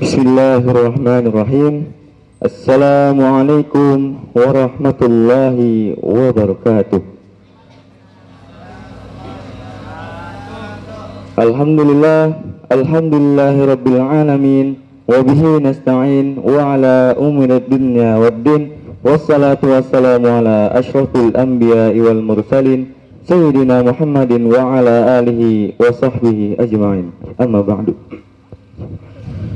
Bismillahirrahmanirrahim. Assalamualaikum warahmatullahi wabarakatuh. Alhamdulillahi rabbil alamin. Wabihi nasta'in wa ala umuri dunya waddin. Wassalatu wassalamu ala ashrafil anbiya'i wal mursalin Sayyidina Muhammadin wa ala alihi wa sahbihi ajma'in. Amma ba'du.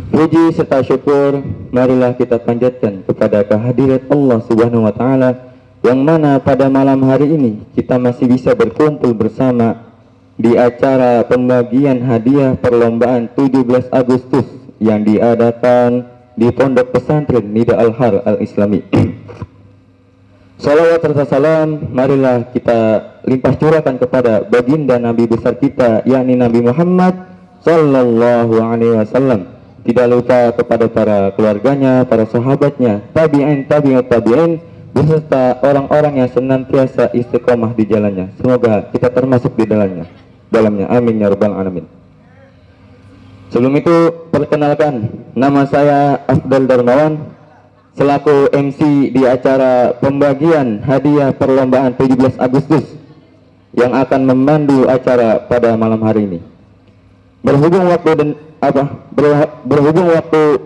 Puji serta syukur marilah kita panjatkan kepada kehadirat Allah Subhanahu wa taala, yang mana pada malam hari ini kita masih bisa berkumpul bersama di acara pembagian hadiah perlombaan 17 Agustus yang diadakan di Pondok Pesantren Nida Al-Har Al-Islami. Salawat serta salam marilah kita limpah curahkan kepada baginda Nabi besar kita, yakni Nabi Muhammad sallallahu alaihi wasallam. Tidak lupa kepada para keluarganya, para sahabatnya, tabi'in, tabi'in, beserta orang-orang yang senantiasa istiqomah di jalannya. Semoga kita termasuk di dalamnya. Amin ya rabbal alamin. Sebelum itu, perkenalkan, nama saya Afdal Darmawan, selaku MC di acara pembagian hadiah perlombaan 17 Agustus yang akan memandu acara pada malam hari ini. Berhubung waktu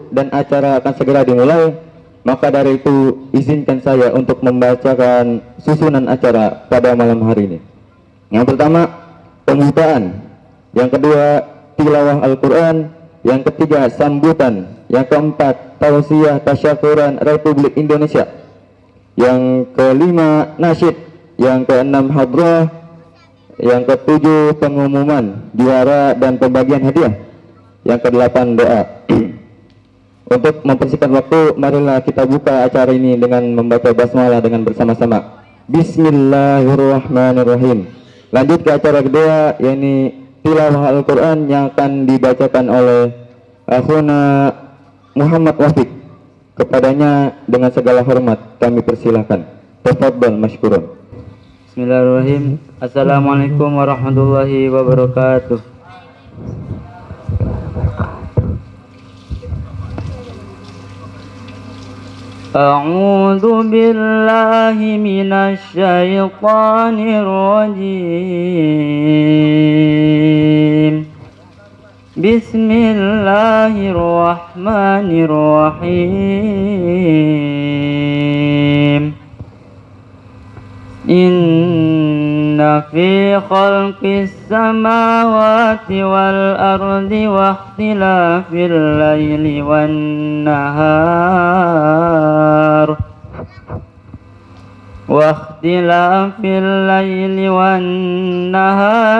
dan acara akan segera dimulai, maka dari itu izinkan saya untuk membacakan susunan acara pada malam hari ini. Yang pertama, pembukaan. Yang kedua, tilawah Al-Quran. Yang ketiga, sambutan. Yang keempat, tausiah tasyakuran Republik Indonesia. Yang kelima, nasyid. Yang keenam, hadrah. Yang ketujuh, pengumuman juara dan pembagian hadiah. Yang kedelapan, doa. Untuk mempersingkat waktu, marilah kita buka acara ini dengan membaca basmalah dengan bersama-sama. Bismillahirrahmanirrahim. Lanjut ke acara kedua, yakni tilawah Al-Quran yang akan dibacakan oleh akhuna Muhammad Wafiq. Kepadanya dengan segala hormat kami persilahkan. Tafadhal mashkurun. Bismillahirrahmanirrahim. Assalamualaikum warahmatullahi wabarakatuh. A'udzu billahi minasy syaithanir rajim. Bismillahirrahmanirrahim. Inna fi khalqis samawati wal ardi wa ikhtilafil laili wan nahar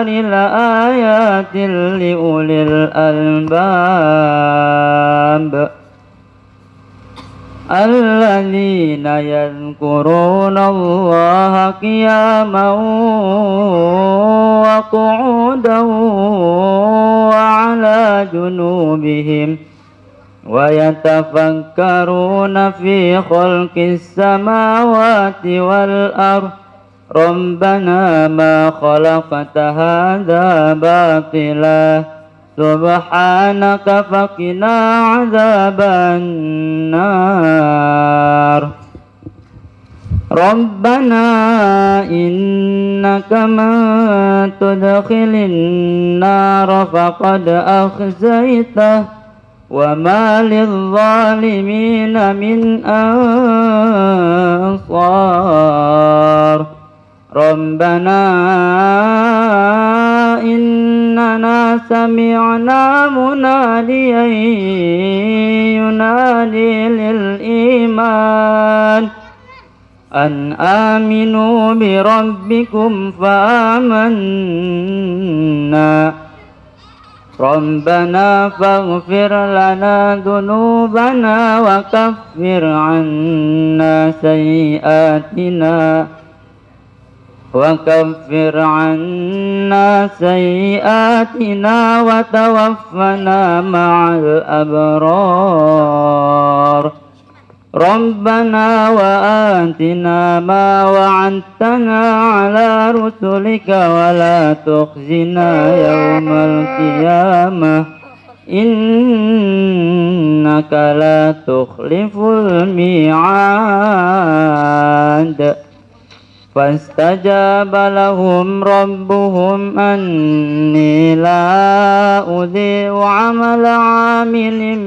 la ayatin li ulil albab alladzina yadhkuruna Allaha qiyaman wa qu'udan wa 'ala junubihim wa yatafakkaruna fi khalqis samawati wal ardh rabbana ma khalaqta hadza batila subhanaka faqina adzaban nar. Rabbana innaka man tudkhilin nar faqad akhzaitah wa ma lidh-dhalimina min ansar. Rabbana innana sami'na munadiyan yunadi lil iman an aminu bi rabbikum fa amanna. Rabbana faghfir lana dhunubana wa kaffir 'anna sayyi'atina wa tawaffana ma'al abrar. Rabbana wa atina ma wa'adtana ala rusulika wa la tukhzina yawmal qiyamah إنك لا تخلف الميعاد فاستجاب لهم ربهم أني لا أضيع عمل عامل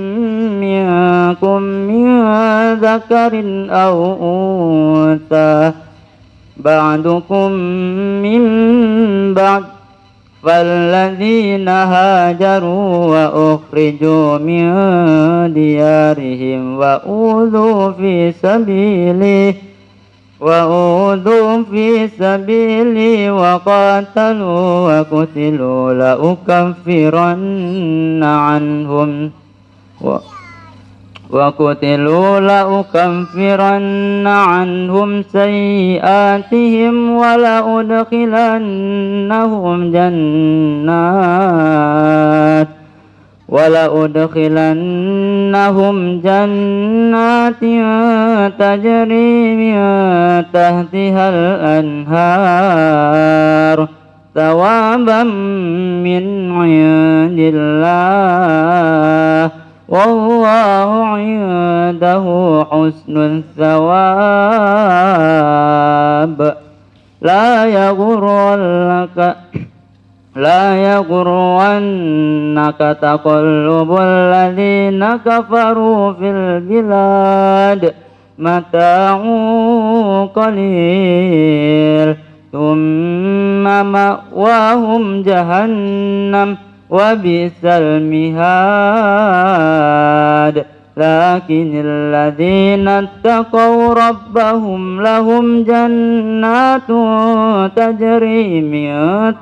منكم من ذكر أو أنثى بعضكم من بعد فالذين هاجروا وأخرجوا من ديارهم وأوذوا في سبيلي وقاتلوا وقتلوا لأكفرن عنهم سيئاتهم ولأدخلنهم جنات تجري من تحتها الأنهار ثوابا من عند الله والله عنده حسن الثواب لا يغرنك تقلب الذين كفروا في البلاد متاع قليل ثم مأواهم جهنم وبئس المهاد لكن الذين اتقوا ربهم لهم جنات تجري من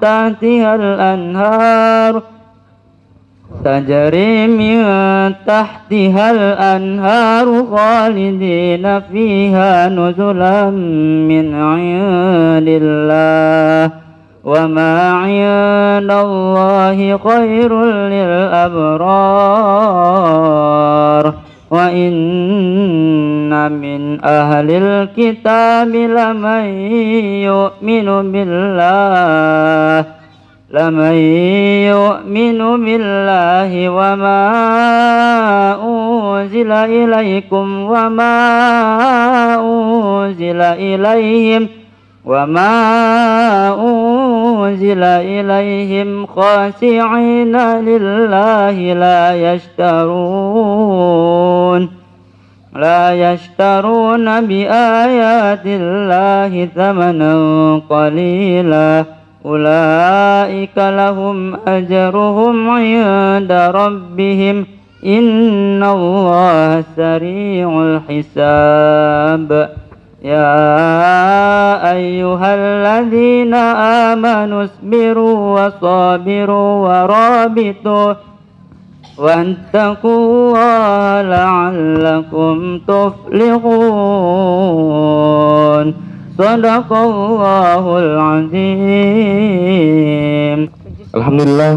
تحتها الأنهار خالدين فيها نزلا من عند الله وما عند الله خير للأبرار وإن من أهل الكتاب لمن يؤمن بالله وما أنزل إليكم وما أنزل إليهم خاشعين لله لا يشترون بآيات الله ثمنا قليلا أولئك لهم أجرهم عند ربهم إن الله سريع الحساب يا أيها الذين آمنوا اصبروا وصابروا ورابطوا واتقوا الله لعلكم تفلحون صدق الله العظيم. Alhamdulillah,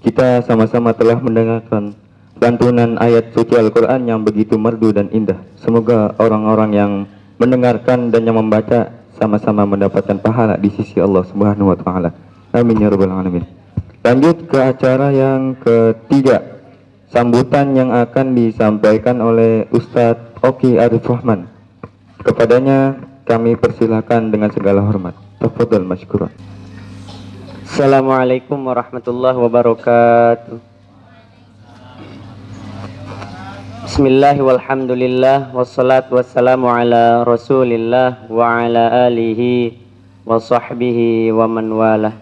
kita sama-sama telah mendengarkan lantunan ayat suci Al-Quran yang begitu merdu dan indah. Semoga orang-orang yang mendengarkan dan yang membaca sama-sama mendapatkan pahala di sisi Allah Subhanahu wa taala. Amin ya rabbal alamin. Lanjut ke acara yang ketiga, sambutan yang akan disampaikan oleh Ustadz Oki Arif Rahman. Kepadanya kami persilakan dengan segala hormat. Tafadhal masykuran. Assalamualaikum warahmatullahi wabarakatuh. Bismillahi walhamdulillah wassalatu wassalamu ala rasulillah wa ala alihi wa sahbihi wa man walah.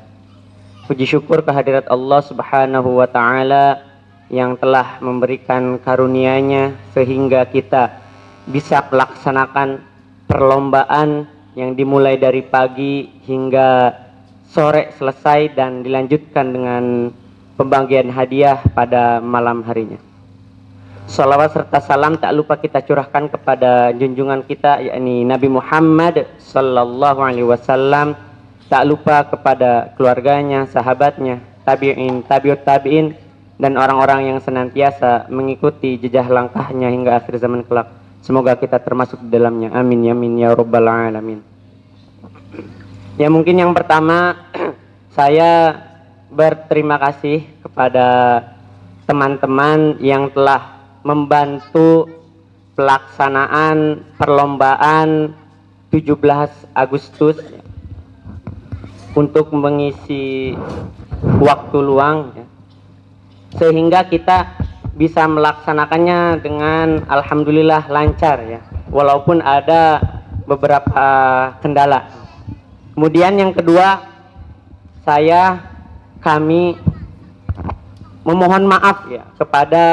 Puji syukur kehadirat Allah subhanahu wa ta'ala yang telah memberikan karunia-Nya sehingga kita bisa melaksanakan perlombaan yang dimulai dari pagi hingga sore selesai dan dilanjutkan dengan pembagian hadiah pada malam harinya. Salawat serta salam tak lupa kita curahkan kepada junjungan kita, yakni Nabi Muhammad sallallahu alaihi wasallam, tak lupa kepada keluarganya, sahabatnya, tabi'in, tabi'ut tabi'in, dan orang-orang yang senantiasa mengikuti jejak langkahnya hingga akhir zaman kelak. Semoga kita termasuk di dalamnya. Amin ya min ya rabbal alamin. Ya, mungkin yang pertama saya berterima kasih kepada teman-teman yang telah membantu pelaksanaan perlombaan 17 Agustus untuk mengisi waktu luang ya, sehingga kita bisa melaksanakannya dengan alhamdulillah lancar ya, walaupun ada beberapa kendala. Kemudian yang kedua, kami memohon maaf ya kepada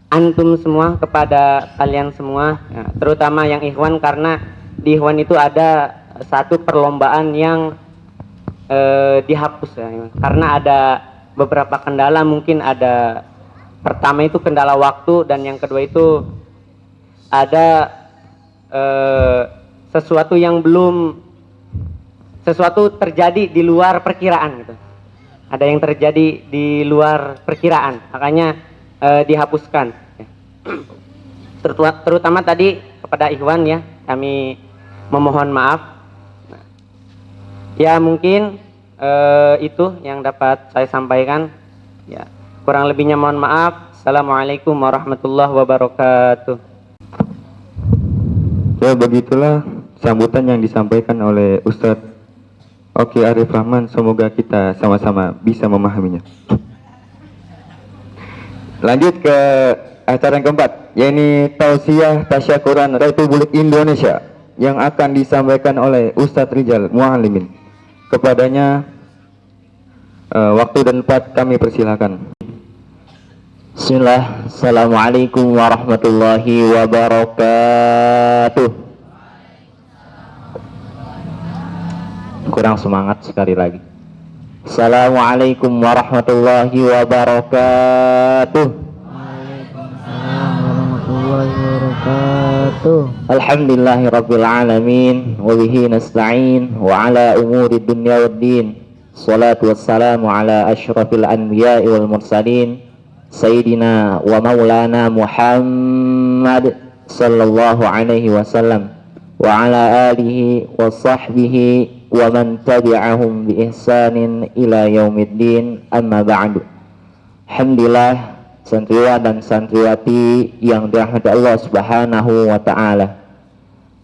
antum semua, kepada kalian semua ya, terutama yang ikhwan, karena di ikhwan itu ada satu perlombaan yang dihapus ya, karena ada beberapa kendala. Mungkin ada, pertama itu kendala waktu, dan yang kedua itu ada sesuatu terjadi di luar perkiraan gitu. Ada yang terjadi di luar perkiraan, makanya dihapuskan. Terutama tadi kepada ikhwan ya, kami memohon maaf. Ya mungkin itu yang dapat saya sampaikan. Ya, kurang lebihnya mohon maaf. Assalamualaikum warahmatullahi wabarakatuh. Ya, begitulah sambutan yang disampaikan oleh Ustadz Oki Arif Rahman. Semoga kita sama-sama bisa memahaminya. Lanjut ke acara yang keempat, yaitu Tausiah Tasyakuran Republik Indonesia yang akan disampaikan oleh Ustadz Rijal Muallimin. Kepadanya waktu dan tempat kami persilakan. Bismillah. Assalamualaikum warahmatullahi wabarakatuh. Kurang semangat sekali lagi. Assalamualaikum warahmatullahi wabarakatuh. Waalaikumsalam warahmatullahi wabarakatuh. Alhamdulillahirabbil alamin wa bihi nasta'in wa ala umuri dunya waddin. Salatu wassalamu ala asyrafil anbiya'i wal mursalin sayyidina wa maulana Muhammad sallallahu alaihi wasallam wa ala alihi wa sahbihi wa man tabi'ahum bi ihsanin ila yaumiddin, amma ba'du. Alhamdulillah, santriwan dan santriwati yang dirahmati Allah Subhanahu wa taala.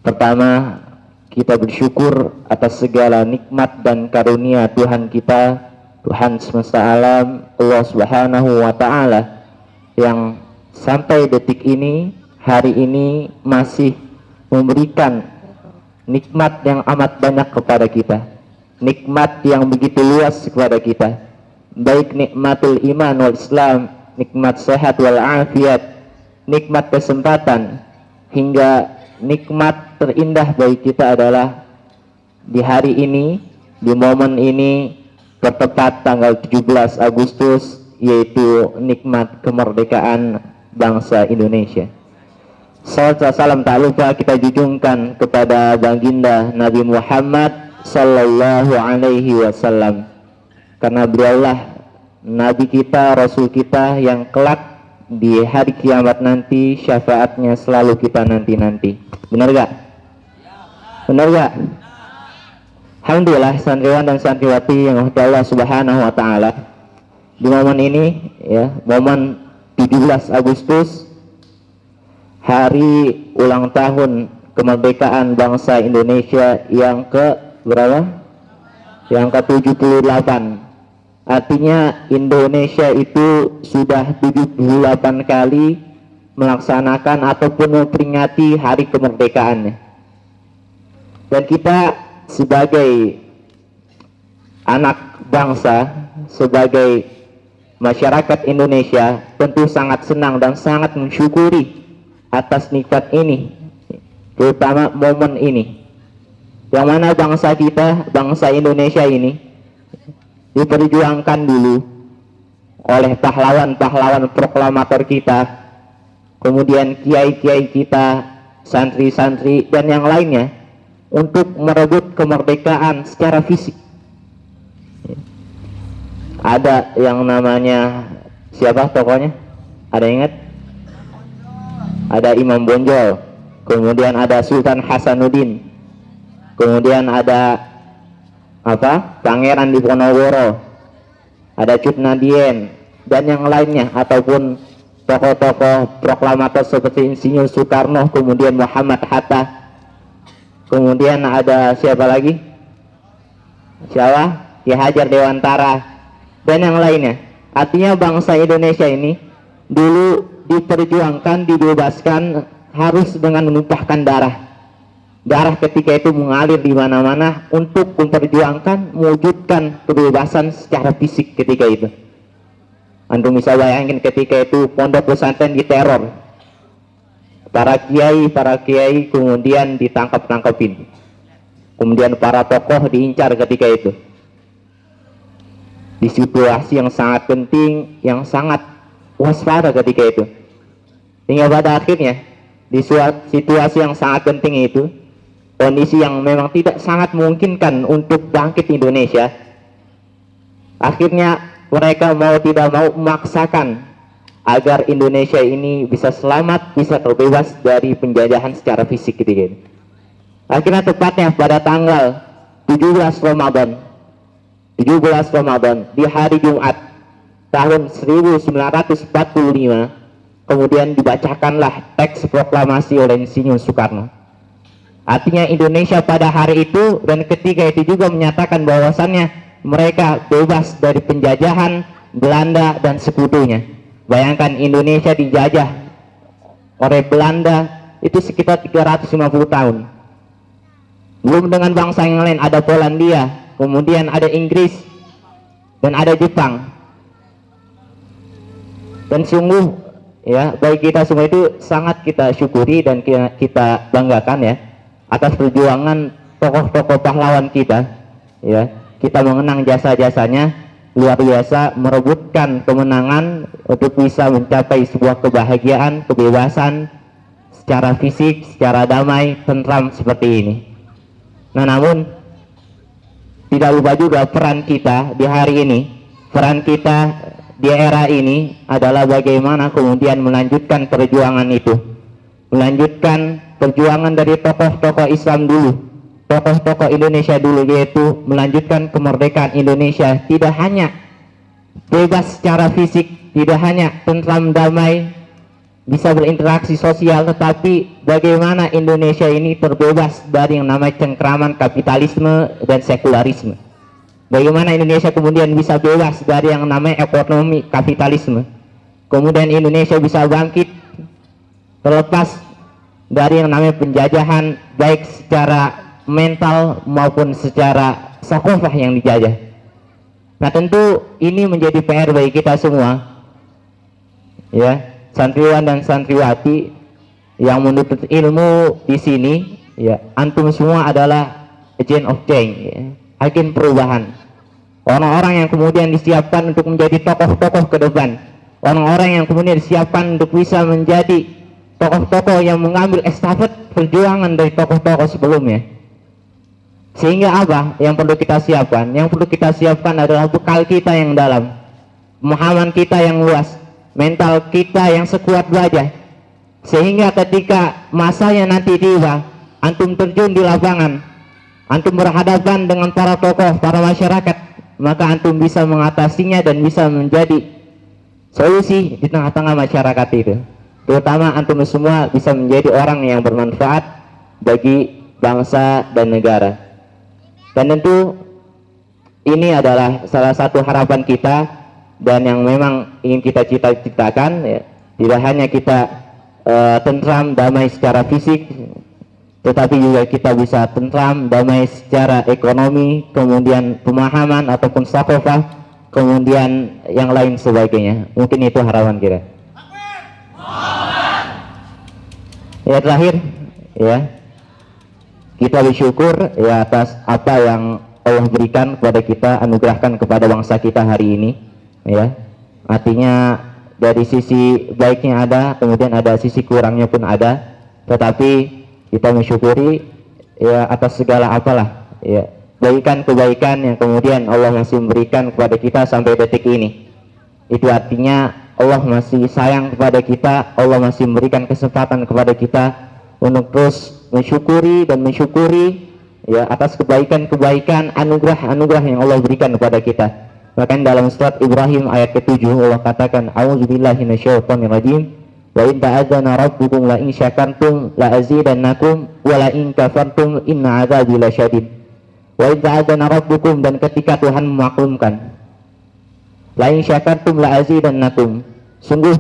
Pertama, kita bersyukur atas segala nikmat dan karunia Tuhan kita, Tuhan semesta alam, Allah Subhanahu wa taala, yang sampai detik ini, hari ini masih memberikan nikmat yang amat banyak kepada kita, nikmat yang begitu luas kepada kita, baik nikmatul iman wal Islam, nikmat sehat wal afiat, nikmat kesempatan, hingga nikmat terindah bagi kita adalah di hari ini, di momen ini, bertepat tanggal 17 Agustus, yaitu nikmat kemerdekaan bangsa Indonesia. Salawat salam tak lupa kita junjungkan kepada baginda Nabi Muhammad sallallahu alaihi wasallam, karena beliaulah Nabi kita, Rasul kita yang kelak di hari kiamat nanti syafaatnya selalu kita nanti-nanti. Benar gak? Benar gak? Alhamdulillah, santriwan dan santriwati yang Allah Subhanahu wa taala, di momen ini ya, momen 17 Agustus, hari ulang tahun kemerdekaan bangsa Indonesia yang ke berapa? Yang ke-78. Artinya Indonesia itu sudah 78 kali melaksanakan ataupun memperingati hari kemerdekaannya. Dan kita sebagai anak bangsa, sebagai masyarakat Indonesia, tentu sangat senang dan sangat mensyukuri atas nikmat ini, terutama momen ini, yang mana bangsa kita, bangsa Indonesia ini diperjuangkan dulu oleh pahlawan-pahlawan proklamator kita, kemudian kiai-kiai kita, santri-santri dan yang lainnya, untuk merebut kemerdekaan secara fisik. Ada yang namanya siapa tokohnya? Ada ingat? Ada Imam Bonjol, kemudian ada Sultan Hasanuddin, kemudian ada Pangeran Diponegoro, ada Cut Nadien, dan yang lainnya, ataupun tokoh-tokoh proklamator seperti Insinyur Soekarno, kemudian Muhammad Hatta, kemudian ada siapa lagi? Siapa? Ki Hajar Dewantara dan yang lainnya. Artinya bangsa Indonesia ini dulu diperjuangkan, dibebaskan harus dengan menumpahkan darah. Darah ketika itu mengalir di mana-mana untuk memperjuangkan, mewujudkan kebebasan secara fisik ketika itu. Antum bisa bayangin ketika itu pondok pesantren diteror, para kiai kemudian ditangkap-tangkapin, kemudian para tokoh diincar ketika itu. Di situasi yang sangat penting, yang sangat waspada ketika itu. Sehingga pada akhirnya di situasi yang sangat penting itu, kondisi yang memang tidak sangat memungkinkan untuk bangkit Indonesia, akhirnya mereka mau tidak mau memaksakan agar Indonesia ini bisa selamat, bisa terbebas dari penjajahan secara fisik gitu. Akhirnya tepatnya pada tanggal 17 Ramadan di hari Jumat tahun 1945, kemudian dibacakanlah teks proklamasi oleh Insinyur Soekarno. Artinya Indonesia pada hari itu dan ketika itu juga menyatakan bahwasannya mereka bebas dari penjajahan Belanda dan sekutunya. Bayangkan Indonesia dijajah oleh Belanda itu sekitar 350 tahun. Belum dengan bangsa yang lain, ada Polandia, kemudian ada Inggris dan ada Jepang. Dan sungguh ya, bagi kita semua itu sangat kita syukuri dan kita banggakan ya atas perjuangan tokoh-tokoh pahlawan kita ya. Kita mengenang jasa-jasanya luar biasa, merebutkan kemenangan untuk bisa mencapai sebuah kebahagiaan, kebebasan secara fisik, secara damai, tentram seperti ini. Nah, namun tidak lupa juga peran kita di hari ini, peran kita di era ini adalah bagaimana kemudian melanjutkan perjuangan itu, melanjutkan perjuangan dari tokoh-tokoh Islam dulu, tokoh-tokoh Indonesia dulu, yaitu melanjutkan kemerdekaan Indonesia. Tidak hanya bebas secara fisik, tidak hanya tentram damai, bisa berinteraksi sosial, tetapi bagaimana Indonesia ini terbebas dari yang namanya cengkraman kapitalisme dan sekularisme. Bagaimana Indonesia kemudian bisa bebas dari yang namanya ekonomi kapitalisme. Kemudian Indonesia bisa bangkit terlepas dari yang namanya penjajahan, baik secara mental maupun secara sakofah yang dijajah. Nah, tentu ini menjadi PR bagi kita semua ya, santriwan dan santriwati yang menuntut ilmu di sini ya. Antum semua adalah agent of change ya, agen perubahan, orang-orang yang kemudian disiapkan untuk menjadi tokoh-tokoh ke depan, orang-orang yang kemudian disiapkan untuk bisa menjadi tokoh-tokoh yang mengambil estafet perjuangan dari tokoh-tokoh sebelumnya. Sehingga apa yang perlu kita siapkan? Yang perlu kita siapkan adalah bekal kita yang dalam, pemahaman kita yang luas, mental kita yang sekuat baja, sehingga ketika masanya nanti tiba, antum terjun di lapangan, antum berhadapan dengan para tokoh, para masyarakat, maka antum bisa mengatasinya dan bisa menjadi solusi di tengah-tengah masyarakat itu. Terutama antum semua bisa menjadi orang yang bermanfaat bagi bangsa dan negara. Dan tentu ini adalah salah satu harapan kita dan yang memang ingin kita cita-citakan ya. Tidak hanya kita tentram damai secara fisik, tetapi juga kita bisa tentram damai secara ekonomi, kemudian pemahaman ataupun sakofah, kemudian yang lain sebagainya. Mungkin itu harapan kita. Ya, terakhir ya, kita bersyukur ya atas apa yang Allah berikan kepada kita, anugerahkan kepada bangsa kita hari ini ya. Artinya dari sisi baiknya ada, kemudian ada sisi kurangnya pun ada, tetapi kita mensyukuri ya atas segala apalah ya, kebaikan yang kemudian Allah masih memberikan kepada kita sampai detik ini. Itu artinya Allah masih sayang kepada kita, Allah masih memberikan kesempatan kepada kita untuk terus mensyukuri dan mensyukuri ya atas kebaikan-kebaikan, anugerah-anugerah yang Allah berikan kepada kita. Bahkan dalam surat Ibrahim ayat ke-7 Allah katakan, a'udzubillahi minasyaitonirrajim, wa in ta'adzana rabbukum la in syakartum la azidannakum wa la in kafartum inna adzabi lasyadid. Wa in ta'adzana rabbukum, dan ketika Tuhan memaklumkan, la in syakartum la azidannakum, sungguh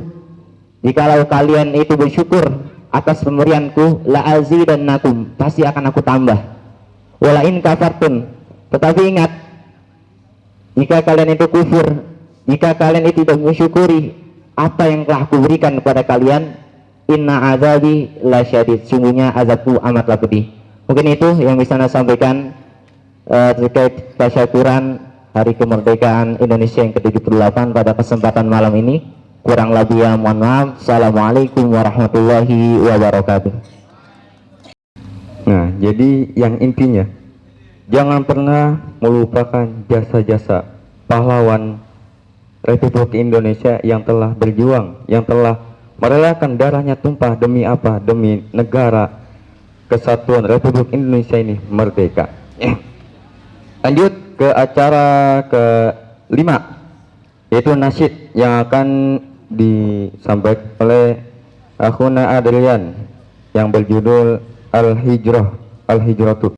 jikalau kalian itu bersyukur atas pemberianku, la azidannakum, pasti akan aku tambah. Wa la in kafartum, tetapi ingat, jika kalian itu kufur, jika kalian itu tidak mensyukuri apa yang telah aku berikan kepada kalian, inna azabi lasyadid, sungguhnya azabku amatlah pedih. Mungkin itu yang bisa saya sampaikan terkait tasyakuran Hari Kemerdekaan Indonesia yang ke-78 pada kesempatan malam ini. Kurang lebih ya mohon maaf. Assalamualaikum warahmatullahi wabarakatuh. Nah, jadi yang intinya, jangan pernah melupakan jasa-jasa pahlawan Republik Indonesia yang telah berjuang, yang telah merelakan darahnya tumpah demi apa? Demi negara kesatuan Republik Indonesia ini merdeka. Lanjut ke acara ke-5, yaitu nasyid yang akan disampaikan oleh Akhuna Adrian yang berjudul Al-Hijratu.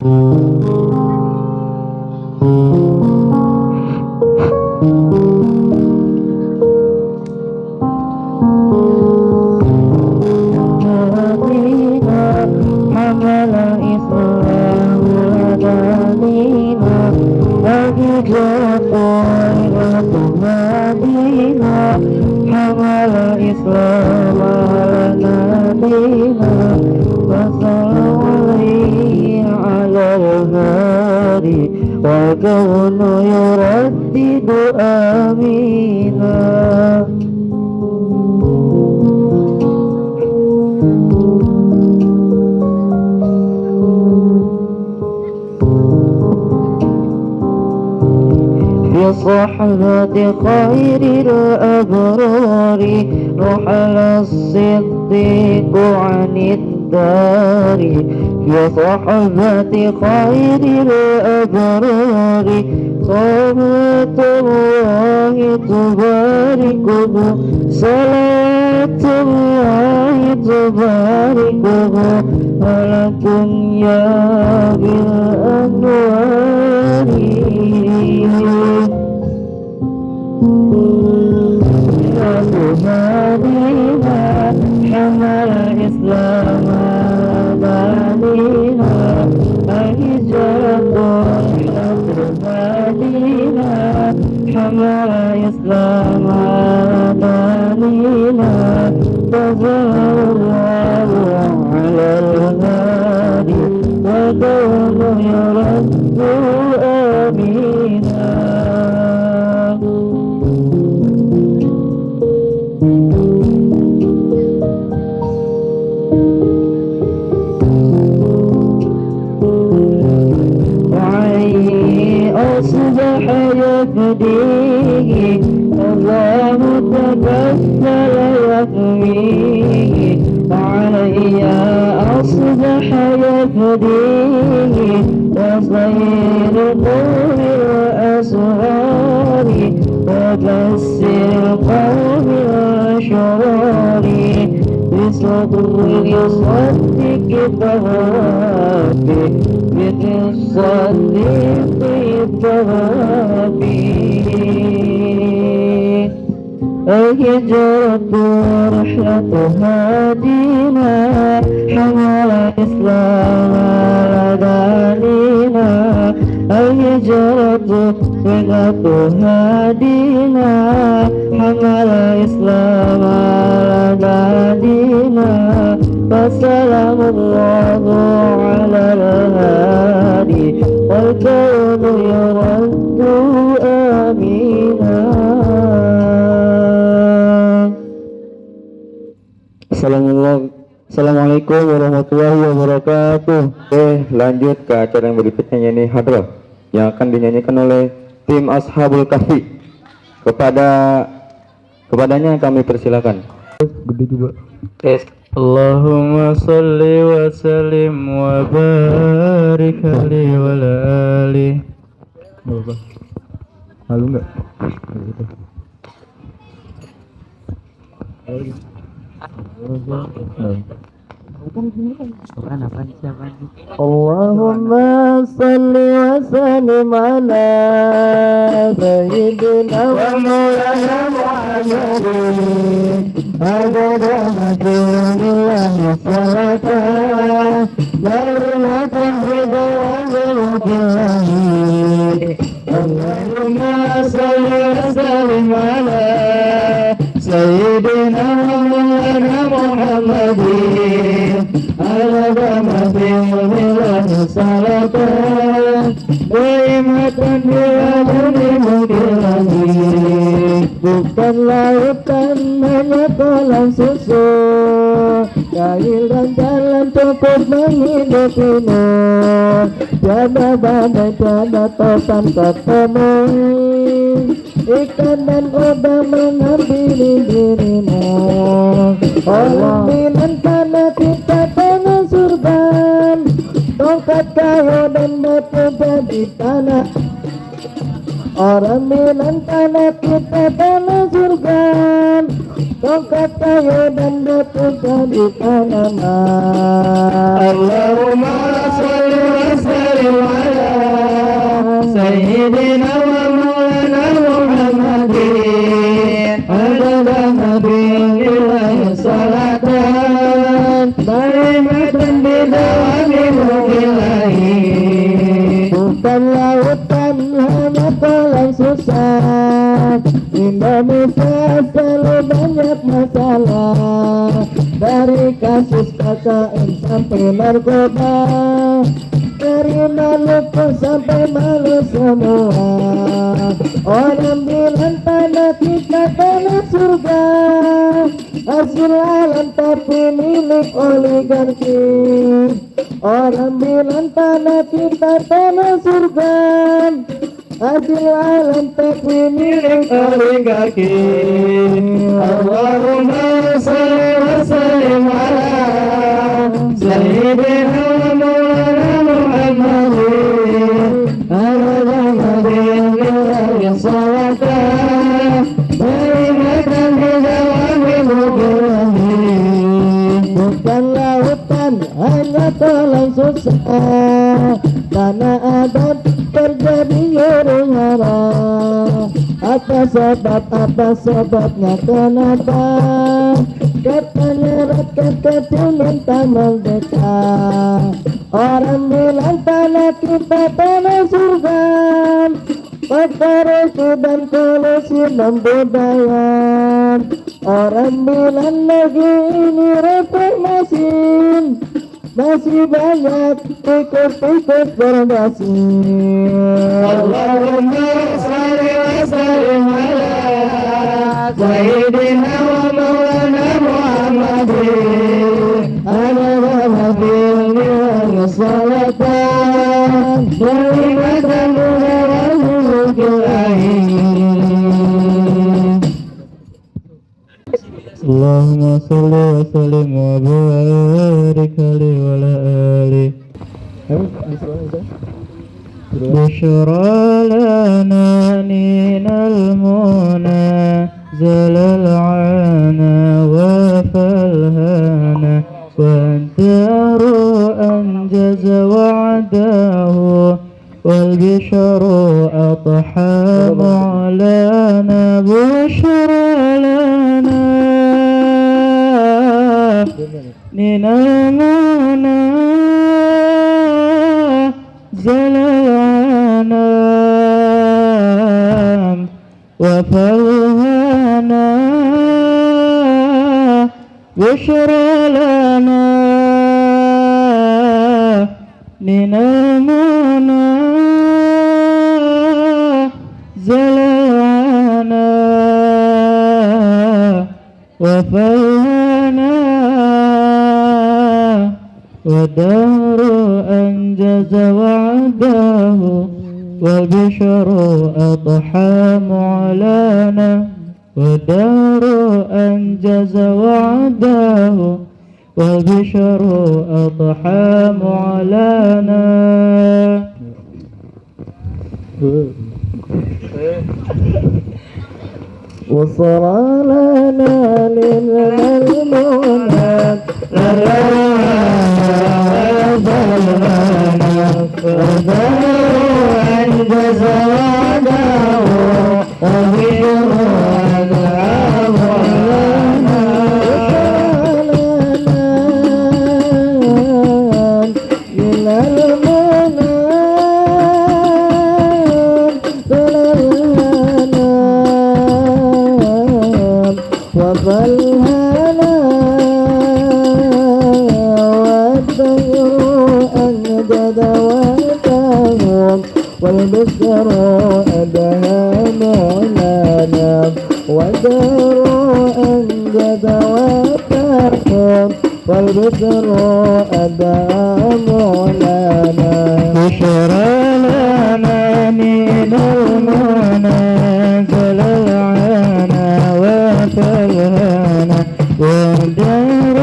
والكون يردد آمينا. في صحبة خير الأبرار رحل الصديق عن الدار. في صحبة خير الأبرار صلاة الله تباركه، صلاة الله تباركه ولكم يا بالأنوار. مدينة حمل الإسلام مدينة الهجرة مدينة حمل الإسلام مدينة تزال الله على الهادي والكون يرد آمينا. أصبح يفديه الله تكفل يحميه، وعلي أصبح يفديه وصير قوم الأسرار وكسر قوم الأشرار بصدر يصدق التوافي مثل الصديق التوافي. الهجرة رحلة هادينا حمل الإسلام لدى دينا. الهجرة رحلة هادينا حمل الإسلام لدى دينا. فسلام الله على الهادي والكون يرد آمينا. Assalamualaikum warahmatullahi wabarakatuh. Oke, lanjut ke acara yang berikutnya, ini hadrah yang akan dinyanyikan oleh tim Ashabul Kahfi. Kepadanya kami persilakan. Gede juga. Allahumma salli wa sallim wa barik alaihi wa ala alihi. Malu nggak? Allahumma salli wa sallim ala sayyidina wa maulana Muhammadin adada majulillahi salatan darulatan ridwan billahi Allahumma salli wa sallim ala sayyidina wa maulana Muhammadin adada majulillahi salatan darulatan ridwan billahi bukan lautan hanya kolam susu kail dan jalan cukup menghidupimu tiada badai tiada topan ketemu ikan dan udang menghampiri dirimu orang bilang tanah kita tanah surga tongkat kayu dan batu jadi tanah orang bilang tanah kita tanah surga tongkat kayu dan batu jadi tanaman Allahumma sholli wa sallim ala sayyidina wa maulana Muhammadin adada nabiyillahi salatan daimatan bidawami mubillahi bukan lautan hanya kolam susah Indonesia selalu banyak masalah dari kasus KKN sampai narkoba dari Maluku sampai Malu semua orang bilang tanah kita tanah surga hasil alam tapi milik oligarki orang bilang tanah kita tanah surga hasil alam tapi milik oligarki Allahumma salli wa sallim ala sayyidina wa maulana Muhammadin adada nabiyillahi salatan daimatan bidawami mubillahi bukan lautan hanya kolam susah tanah adat terjadi huru-hara apa sebabnya kenapa katanya rakyat kecil minta merdeka orang bilang tanah kita tanah surga korupsi dan kolusi membudaya orang bilang negeri ini reformasi masih banyak tikus-tikus berdasi Allahumma sholli wa sallim ala sayyidina wa maulana Muhammadin adada nabiyillahi salatan daimatan bidawami mubillahi Allahumma salli wa sallim wa barik alaihi wa ala alihi Bushra lana ninal muna zalal ana wa falhana wa antaru anjaza wa'dahu wal bishru atha ma'lana bushra lana ninamuna zalana wa falhana bushra lana ninamuna zalana wa falhana ودار أنجز وعده والبشر أضحى معلنا ودار أنجز وعده والبشر أضحى معلنا وصرى لنا للمنى أنجز وعده وفالهنا والدهر أنجد وتهم والبشر أدهى مولانا والدهر أنجد وتهم والبشر أدهى مولانا بشرى لنا من المنازل العنا وفالهنا والدهر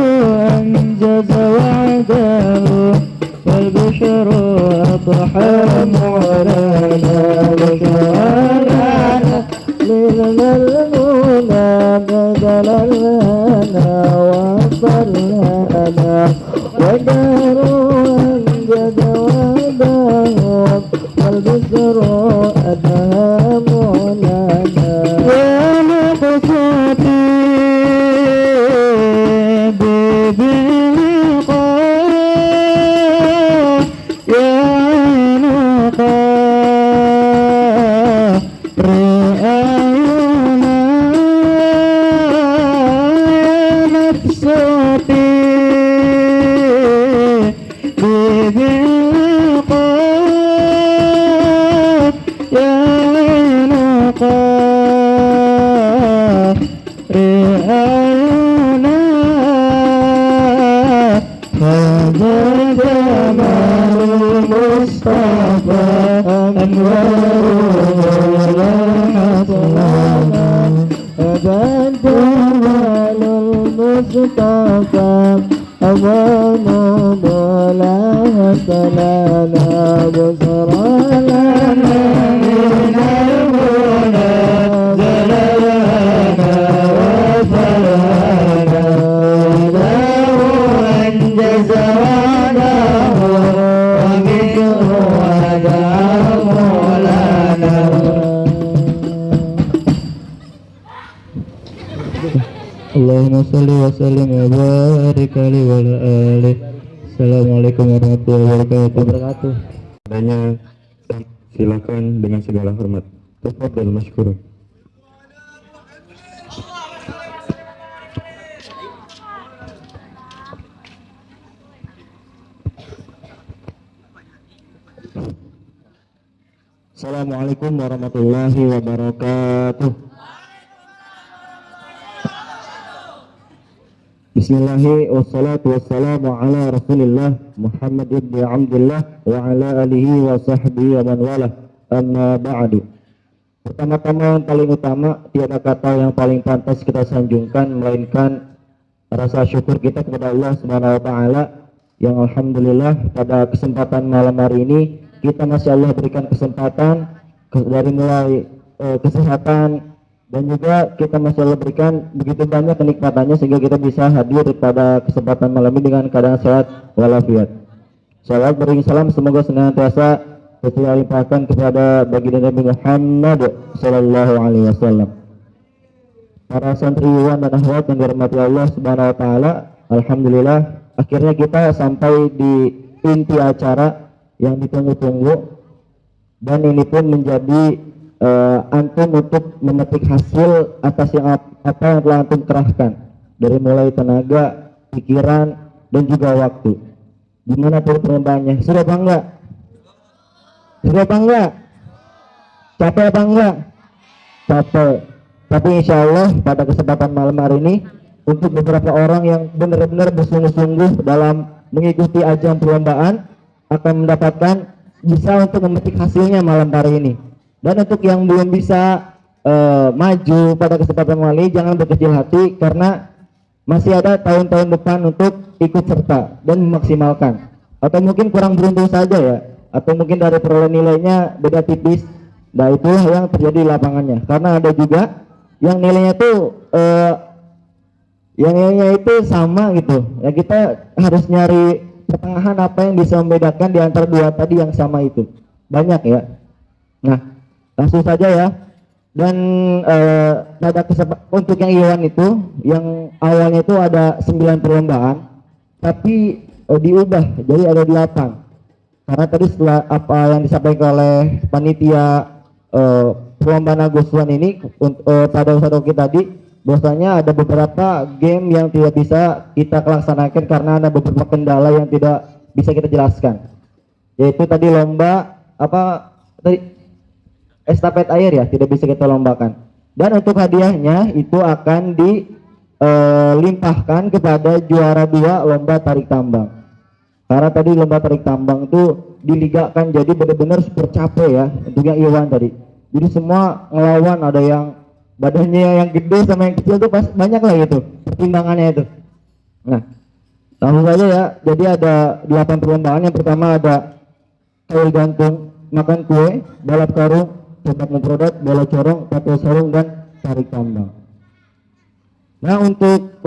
أنجز وعده والبشر أضحى مولانا بشرانا للملمونا بدل الهنا وصلنا والدهر أنجز وعده والبشر أضحى مولانا ونقصتي Allahumma salli wa sallim wa barik alaihi wa ala alihi. Assalamualaikum warahmatullahi wabarakatuh. Adanya silakan dengan segala hormat. Tafadhal masykurun. Assalamualaikum warahmatullahi wabarakatuh. Bismillahi wassalatu wassalamu ala rasulillah Muhammad ibn Abdullah wa ala alihi wa sahbihi wa man wala, amma ba'du. Pertama-tama yang paling utama, tiada kata yang paling pantas kita sanjungkan melainkan rasa syukur kita kepada Allah Subhanahu wa taala yang alhamdulillah pada kesempatan malam hari ini kita masih Allah berikan kesempatan dari mulai kesehatan, dan juga kita masih Allah berikan begitu banyak kenikmatannya sehingga kita bisa hadir pada kesempatan malam ini dengan keadaan sehat walafiat. Salawat beri salam semoga senantiasa tercurah limpahkan kepada baginda Nabi Muhammad sallallahu alaihi wasallam. Para santriwan dan akhwat yang dirahmati Allah Subhanahu wa taala, alhamdulillah akhirnya kita sampai di inti acara yang ditunggu-tunggu, dan ini pun menjadi antum untuk memetik hasil atas apa yang telah antum kerahkan dari mulai tenaga, pikiran, dan juga waktu. Gimana tuh perlombanya? Sudah apa enggak? Sudah apa enggak? Capek apa enggak? Capek. Tapi insya Allah pada kesempatan malam hari ini untuk beberapa orang yang benar-benar bersungguh-sungguh dalam mengikuti ajang perlombaan akan mendapatkan bisa untuk memetik hasilnya malam hari ini. Dan untuk yang belum bisa maju pada kesempatan malam ini, jangan berkecil hati karena masih ada tahun-tahun depan untuk ikut serta dan memaksimalkan. Atau mungkin kurang beruntung saja ya, atau mungkin dari perolehan nilainya beda tipis. Nah itulah yang terjadi di lapangannya. Karena ada juga yang nilainya tuh yang nilainya itu sama gitu ya, kita harus nyari pertengahan apa yang bisa membedakan di antara dua tadi yang sama itu. Banyak ya. Nah, langsung saja ya. Dan pada untuk yang Iwan itu yang awalnya itu ada 9 perlombaan tapi diubah jadi ada 8 karena tadi setelah apa yang disampaikan oleh panitia perlombaan Agustusan ini pada Ustadz Oki tadi bahwasanya ada beberapa game yang tidak bisa kita laksanakan karena ada beberapa kendala yang tidak bisa kita jelaskan, yaitu tadi lomba apa tadi estafet air ya tidak bisa kita lombakan, dan untuk hadiahnya itu akan dilimpahkan kepada juara 2 lomba tarik tambang, karena tadi lomba tarik tambang itu diligakan jadi benar-benar super capek ya untuk yang Iwan tadi, jadi semua ngelawan, ada yang badannya yang gede sama yang kecil tuh pas banyak lah gitu pertimbangannya itu. Nah langsung saja ya, jadi ada 8 perlombaan. Yang pertama ada kail gantung, makan kue, balap karung, tembak memprodat, bola corong, patul sarung, dan tarik tambang. Nah untuk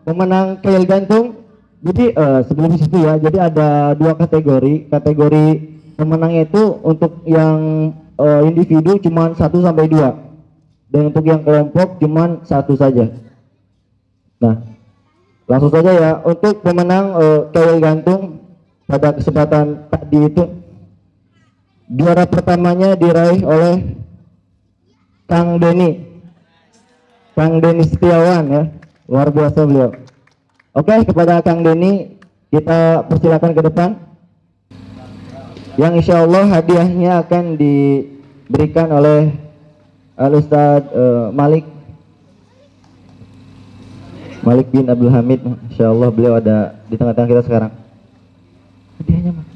pemenang kail gantung, jadi sebelum situ ya, jadi ada 2 kategori. Kategori pemenangnya itu untuk yang individu cuma 1 sampai 2. Dan untuk yang kelompok cuman 1 saja. Nah, langsung saja ya, untuk pemenang kail gantung pada kesempatan tadi itu juara pertamanya diraih oleh Kang Denny Setiawan ya, luar biasa beliau. Oke, kepada Kang Denny kita persilakan ke depan, yang insya Allah hadiahnya akan diberikan oleh Al-Ustadz Malik bin Abdul Hamid. Insya Allah beliau ada di tengah-tengah kita sekarang. Hadiahnya mah.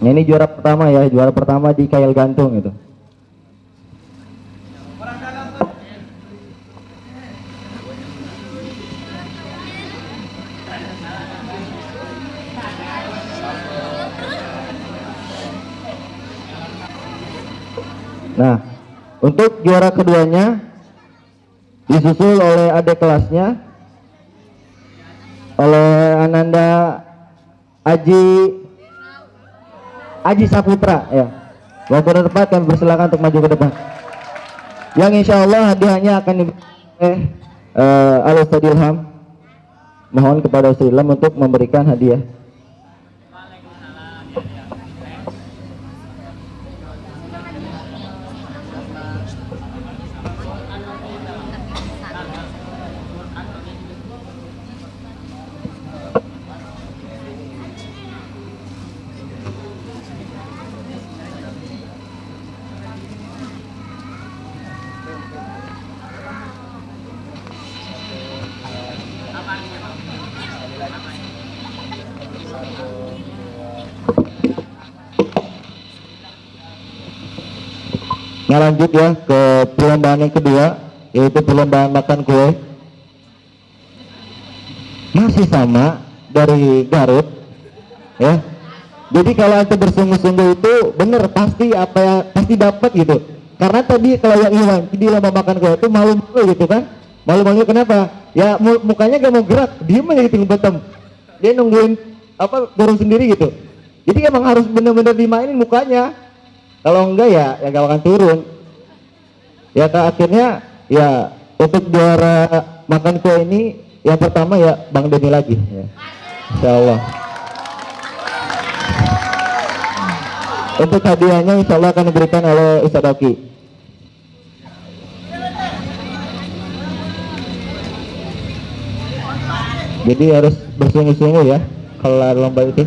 Nah, ini juara pertama ya, juara pertama di kail gantung itu. Nah, untuk juara keduanya disusul oleh adik kelasnya, oleh Ananda Aji Saputra ya. Waktu tepat kami persilakan untuk maju ke depan. Yang insya Allah hadiahnya akan diberikan Al-Ustadz Ilham. Mohon kepada Ustadz Ilham untuk memberikan hadiah. Nah, lanjut ya ke perlombaan yang kedua, yaitu perlombaan makan kue. Masih sama dari Garut ya. Jadi kalau antum bersungguh-sungguh itu bener pasti apa ya, pasti dapat gitu. Karena tadi kalau yang Iwan di lomba makan kue itu malu-malu gitu kan. Malu-malu kenapa? Ya mukanya gak mau gerak, diem aja gitu ngebetem. Dia nungguin apa dorong sendiri gitu. Jadi emang harus bener-bener dimainin mukanya. Kalau enggak ya gak akan turun. Ya akhirnya ya untuk juara makan kue ini yang pertama ya Bang Denny lagi ya. Insya Allah. Untuk hadiahnya insya Allah akan diberikan oleh Ustadz Oki. Jadi harus bersungguh-sungguh ya kalau ada lomba itu.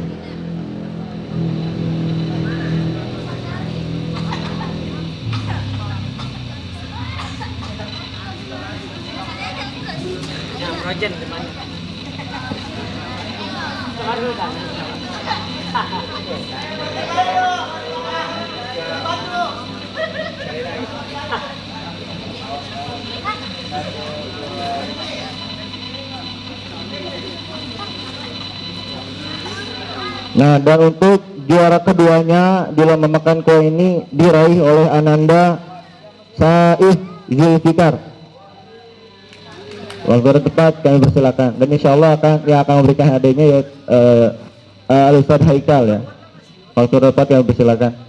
Nah, dan untuk juara keduanya di lomba makan kue ini diraih oleh Ananda Saif Zulfikar. Waktu tepat kami persilakan, dan insya Allah yang akan memberikan hadiahnya ya Al-Ustadz Haikal ya. Waktu tepat kami persilakan.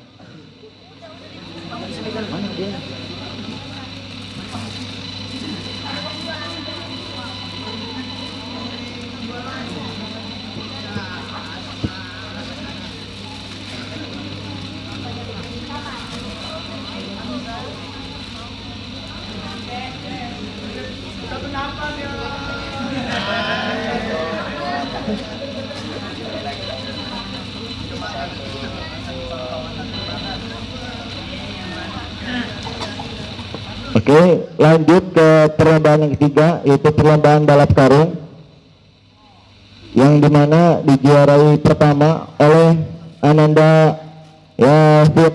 Oke, lanjut ke perlombaan yang ketiga, yaitu perlombaan balap karung, yang dimana dijuarai pertama oleh Ananda Wafik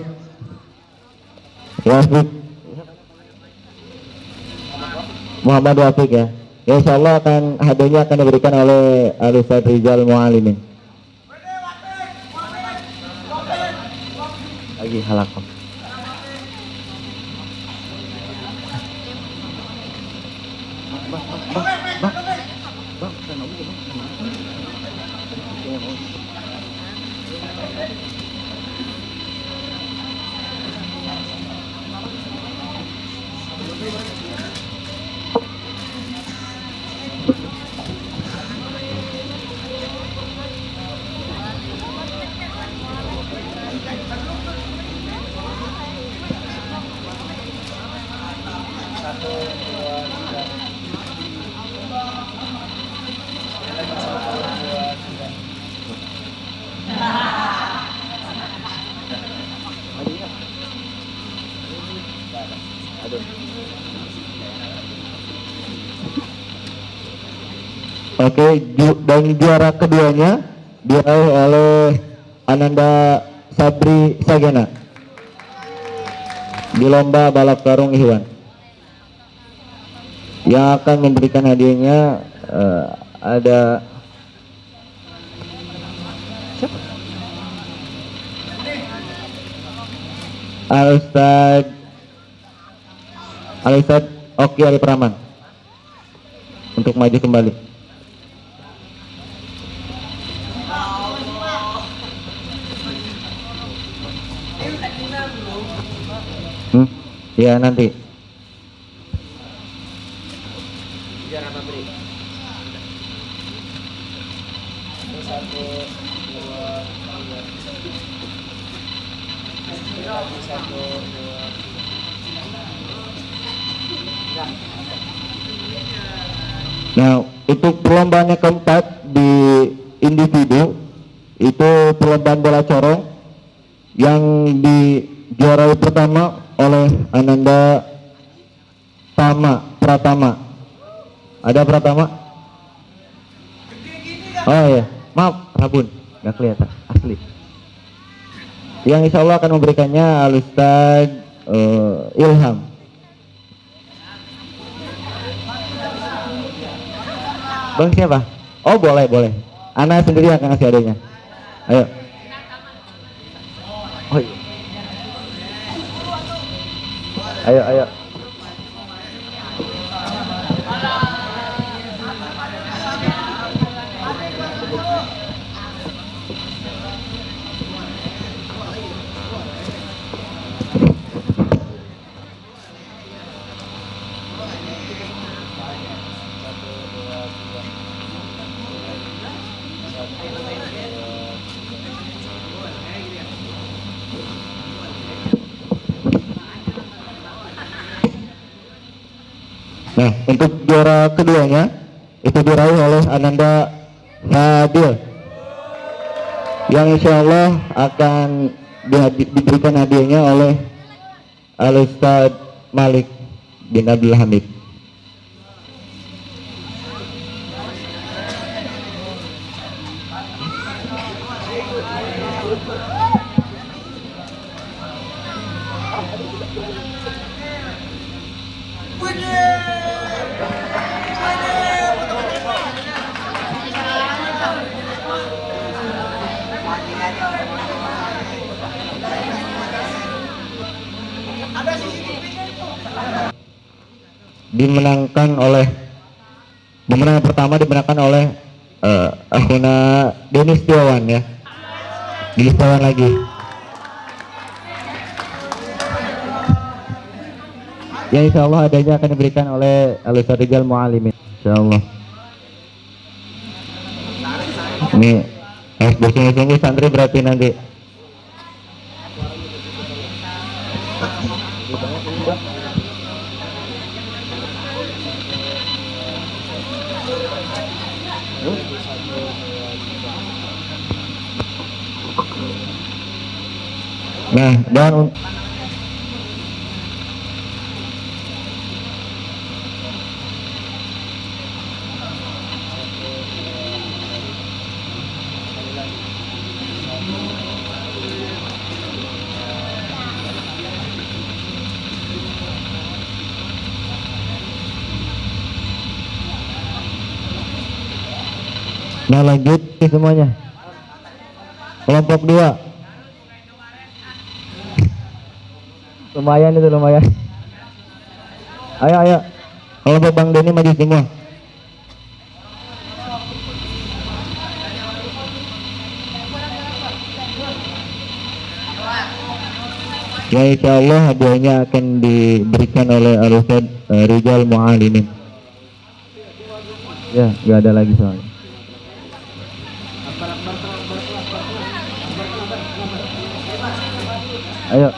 Muhammad Wafik ya. Ya, insya Allah hadiahnya akan diberikan oleh Al-Ustadz Rizal Mualimin. Lagi halakom. Oke, dan juara keduanya diraih oleh Ananda Sabri Sagena di lomba balap karung Ikhwan. Yang akan memberikan hadiahnya ada siapa? Al-Ustadz Oki Ali Praman untuk maju kembali. Ya, nanti. Nah, untuk perlombaan yang keempat di individu itu perlombaan bola corong yang dijuarai pertama oleh Ananda Pratama. Ada Pratama? Oh ya, maaf, Rabun, nggak kelihatan, asli. Yang insya Allah akan memberikannya Al-Ustadz Ilham. Bang siapa? Oh, boleh. Ana sendiri akan kasih adanya. Ayo. Oh iya. Ayo. Nah, untuk juara keduanya itu diraih oleh Ananda Fadil, yang insya Allah akan diberikan hadiahnya oleh Al-Ustadz Malik bin Abdul Hamid. pemenang pertama dimenangkan oleh Akhuna Denis Setiawan ya. Denis Setiawan lagi. Ya insya Allah adanya akan diberikan oleh Al-Ustaz Rijal Mu'alimin insya Allah. Ini harus bersungguh-sungguh santri berarti nanti. Nah, dan nah lanjut semuanya. Kelompok 2. Lumayan itu lumayan. Ayo. Kelompok Bang Deni maju semua. Ya insya Allah hadiahnya akan diberikan oleh Al-Ustaz Rijal Mu'alimin. Ya nggak ada lagi soalnya. Ayo.